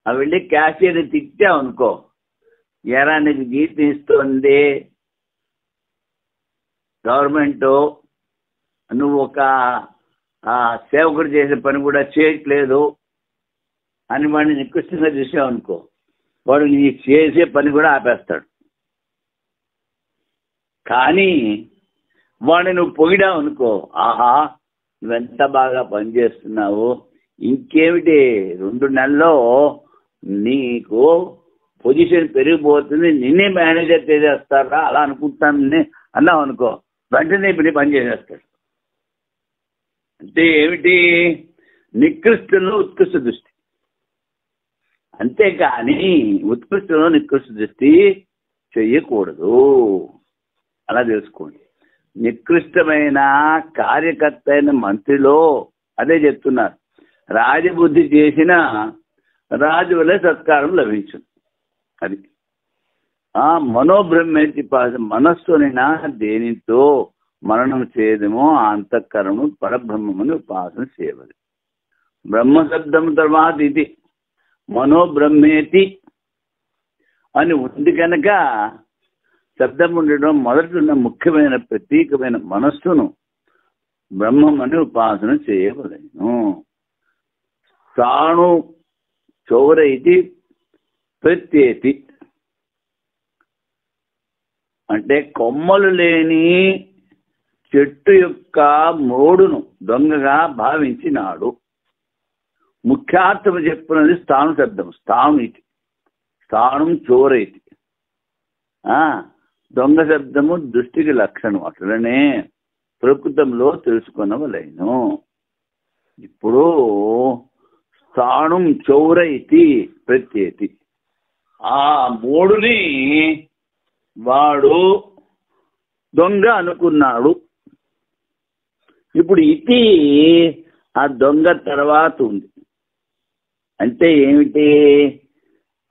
వెళ్ళి క్యాషియర్ని తిట్టావు అనుకో, ఎరా నీకు జీతం ఇస్తుంది గవర్నమెంట్, నువ్వు ఒక సేవకుడు చేసే పని కూడా చేయట్లేదు అని వాడిని నికృష్టంగా చూసావు అనుకో, వాడు నీ చేసే పని కూడా ఆపేస్తాడు. కానీ వాడిని నువ్వు పొగిడావు అనుకో, ఆహా నువ్వెంత బాగా పనిచేస్తున్నావు, ఇంకేమిటి 2 నెలల్లో నీకు పొజిషన్ పెరిగిపోతుంది, నిన్నే మేనేజర్ చేసేస్తారా అలా అనుకుంటాను అన్నావు అనుకో, వెంటనే ఇప్పుడు పని చేసేస్తాడు. అంటే ఏమిటి? నికృష్టంలో ఉత్కృష్ట దృష్టి. అంతేకాని ఉత్కృష్టంలో నికృష్ట దృష్టి చెయ్యకూడదు. అలా తెలుసుకోండి. నికృష్టమైన కార్యకర్త అయిన మంత్రిలో అదే చెప్తున్నారు, రాజబుద్ధి చేసిన రాజు వలె సత్కారం లభించును. అది మనోబ్రహ్మేతి మనస్సునైనా దేనితో మరణం చేయడమో ఆ అంతఃకరణము పరబ్రహ్మముని ఉపాసన చేయవలెను. బ్రహ్మశబ్దం తర్వాత ఇది మనోబ్రహ్మేతి అని ఉంది కనుక శబ్దం ఉండడం మొదట ఉన్న ముఖ్యమైన ప్రతీకమైన మనస్సును బ్రహ్మమని ఉపాసన చేయవలెను. తాను చౌరైతి ప్రత్యేతి అంటే కొమ్మలు లేని చెట్టు యొక్క మోడును దొంగగా భావించినాడు. ముఖ్యార్థము చెప్పున్నది స్థాను శబ్దం. స్థాను ఇది, స్థానం చోరైతి. దొంగ శబ్దము దృష్టికి లక్షణం, అట్లనే ప్రకృతంలో తెలుసుకొనవలేను. ఇప్పుడు స్థాణుం చౌర ఇది ప్రత్యేతి, ఆ మూడుని వాడు దొంగ అనుకున్నాడు. ఇప్పుడు ఇతి ఆ దొంగ తర్వాత ఉంది. అంటే ఏమిటి?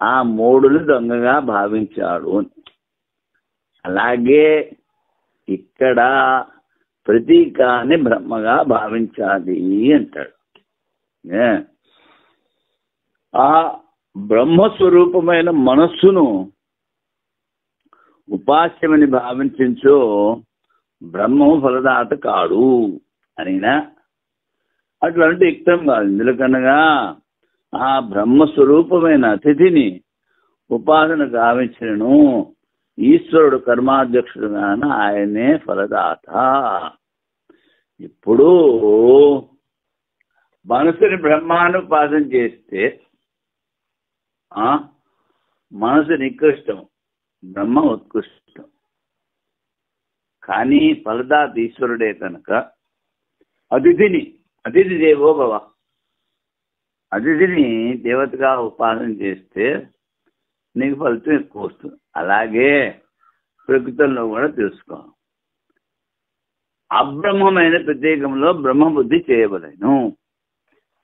ఆ మూడుని దొంగగా భావించాడు. అలాగే ఇక్కడ ప్రతీకాన్ని బ్రహ్మగా భావించాలి అంటాడు. ఆ బ్రహ్మస్వరూపమైన మనస్సును ఉపాస్యమని భావించో బ్రహ్మము ఫలదాత కాడు అనినా అట్లాంటి యుక్తం కాదు. ఎందుకనగా ఆ బ్రహ్మస్వరూపమైన అతిథిని ఉపాసన గావించను ఈశ్వరుడు కర్మాధ్యక్షుడుగాన ఆయనే ఫలదాత. ఇప్పుడు మనసుని బ్రహ్మానుపాసన చేస్తే మనసు నికృష్టం, బ్రహ్మ ఉత్కృష్టం. కానీ ఫలదాత ఈశ్వరుడే కనుక అతిథి దేవో భవ, అతిథిని దేవతగా ఉపాసన చేస్తే నీకు ఫలితం ఎక్కువ వస్తుంది. అలాగే ప్రకృతంలో కూడా తెలుసుకో, అబ్రహ్మమైన ప్రత్యేకంలో బ్రహ్మబుద్ధి చేయవలేను.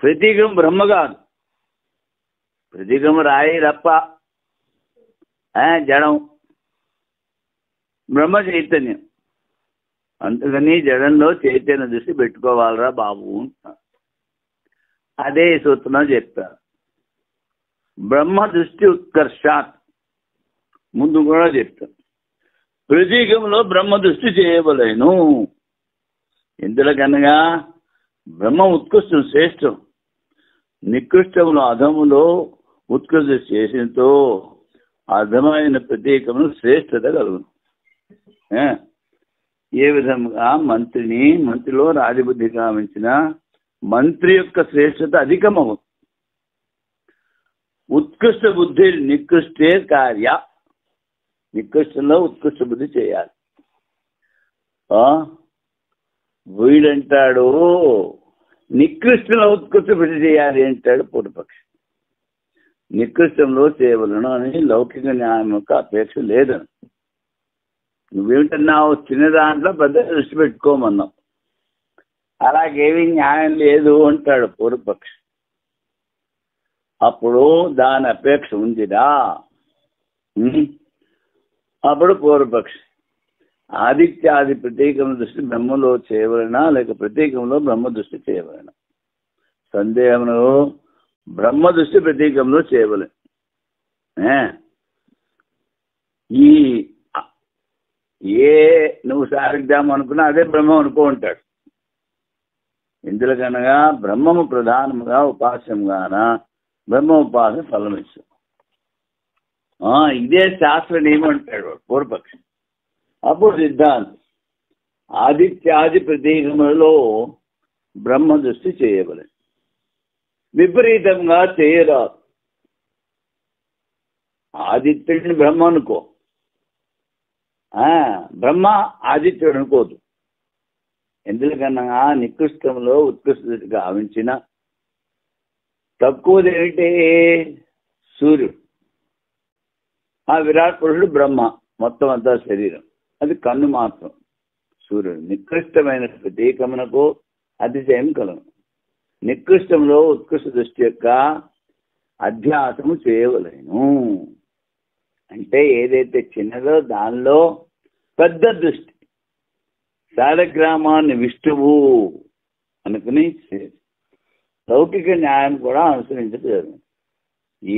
ప్రతీకం బ్రహ్మ కాదు, ప్రతీకము రాయి రప్ప జడం, బ్రహ్మ చైతన్యం. అందుకని జడంలో చైతన్య దృష్టి పెట్టుకోవాలరా బాబు. అదే సూత్రం చెప్పారు. బ్రహ్మ దృష్టి ఉత్కర్షాత్ ముందు కూడా చెప్తాను. ప్రతీకంలో బ్రహ్మ దృష్టి చేయవలేను. ఎందుకనగా బ్రహ్మ ఉత్కృష్టం, శ్రేష్టం. నికృష్టములో అధములో ఉత్కృష్ట చేసినతో అధమైన ప్రతీకమును శ్రేష్టత కలుగును. ఏ విధంగా మంత్రిలో రాజబుద్ధి గావించిన మంత్రి యొక్క శ్రేష్టత అధికమవు. ఉత్కృష్ట బుద్ధి నికృష్టే కార్య, నికృష్టంలో ఉత్కృష్ట బుద్ధి చేయాలి. వీడంటాడు నికృష్టంలో ఉత్కృష్ట బుద్ధి చేయాలి అంటాడు పూర్వపక్షి. నికృష్టంలో చేయవలను అని లౌకిక న్యాయం యొక్క అపేక్ష లేదని. నువ్వేమిటన్నావు? చిన్న దాంట్లో పెద్ద దృష్టి పెట్టుకోమన్నావు. అలాగేమీ న్యాయం లేదు అంటాడు పూర్వపక్షి. అప్పుడు దాని అపేక్ష ఉందిరా. అప్పుడు పూర్వపక్షి ఆదిత్యాది ప్రతీకం దృష్టి బ్రహ్మలో చేయవలనా లేక ప్రతీకంలో బ్రహ్మ దృష్టి చేయవలనా? సందేహంలో బ్రహ్మ దృష్టి ప్రతీకంలో చేయవలే. ఈ ఏ నువ్వు సారిద్దాం అనుకున్నా అదే బ్రహ్మం అనుకో ఉంటాడు. ఎందుకనగా బ్రహ్మము ప్రధానముగా ఉపాస్యంగాన బ్రహ్మ ఉపాసన ఫలం ఇచ్చు. ఇదే శాస్త్ర నియమం అంటాడు పూర్వపక్షం. అప్పుడు సిద్ధాంతం ఆదిత్యాది ప్రతీకములలో బ్రహ్మ దృష్టి చేయవలే, విపరీతంగా చేయరాదు. ఆదిత్యుడిని బ్రహ్మ అనుకో, బ్రహ్మ ఆదిత్యుడు అనుకోదు. ఎందుకన్నా నికృష్టంలో ఉత్కృష్ట గావించిన తక్కువది ఏమిటి? సూర్యుడు. ఆ విరాట్ పురుషుడు బ్రహ్మ, మొత్తం అంతా శరీరం, అది కన్ను మాత్రం. సూర్యుడు నికృష్టమైన ప్రతీకమునకు అతిశయం కలను. నికృష్టంలో ఉత్కృష్ట దృష్టి యొక్క అధ్యాసము చేయవలేను. అంటే ఏదైతే చిన్నదో దానిలో పెద్ద దృష్టి, శాలగ్రామాన్ని విష్ణువు అనుకుని లౌకిక న్యాయం కూడా అనుసరించలేదు.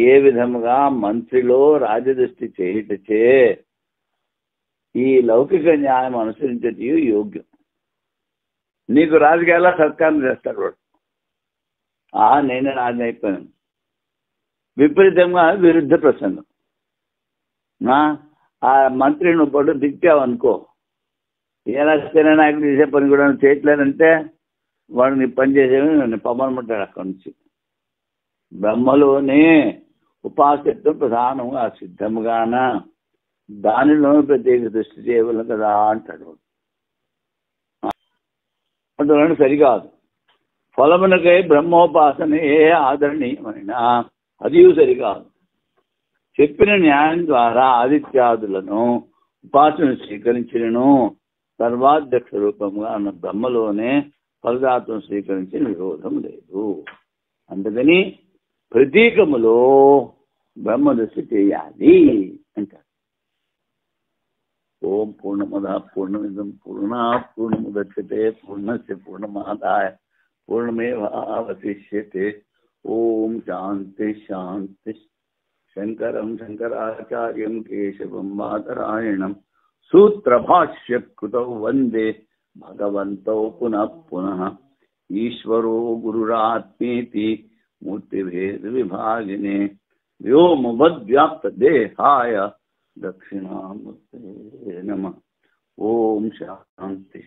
ఏ విధముగా మంత్రిలో రాజదృష్టి చేయుటచే ఈ లౌకిక న్యాయం అనుసరించట యోగ్యం. నీకు రాజకీయాల్లో సత్కారం చేస్తాడు వాడు. నేనే రాజు అయిపోయాను. విపరీతంగా విరుద్ధ ప్రసంగం. ఆ మంత్రి నువ్వు పడు దిక్కావు అనుకో, ఎలా స్థిర నాయకుడు చేసే పని కూడా చేయట్లేదంటే వాడు నీ పని చేసేవి నన్ను పమ్మనమంటాడు. అక్కడి నుంచి బ్రహ్మలోనే ఉపాసత్వం ప్రధానంగా సిద్ధముగాన దానిలోనూ ప్రత్యేక దృష్టి చేయవలను కదా అంటాడు. అందువలన సరికాదు. ఫలమునకై బ్రహ్మోపాసనే ఆదరణీయమైనా అది సరికాదు. చెప్పిన న్యాయం ద్వారా ఆదిత్యాదులను ఉపాసన స్వీకరించినను సర్వాధ్యక్ష రూపంగా అన్న బ్రహ్మలోనే ఫలదాత్వం స్వీకరించిన విరోధం లేదు. అందుకని ప్రతీకములో బ్రహ్మదృష్టి చేయాలి అంటారు. ఓం పూర్ణమద పూర్ణమిదం పూర్ణాత్ పూర్ణముదచ్యతే పూర్ణస్య పూర్ణమాదాయ పూర్ణమేవావశిష్యతే. ఓం శాంతి శాంతి. శంకరం శంకరాచార్యం కేశవం బాదరాయణం సూత్రభాష్యకృతౌ వందే భగవంతౌ పునః పునః. ఈశ్వరో గురురాత్మేతి మూర్తిభేద విభాగినే వ్యోమవద్వ్యాప్త దేహాయ దక్షిణామూర్తయే నమః. ఓం శాంతి.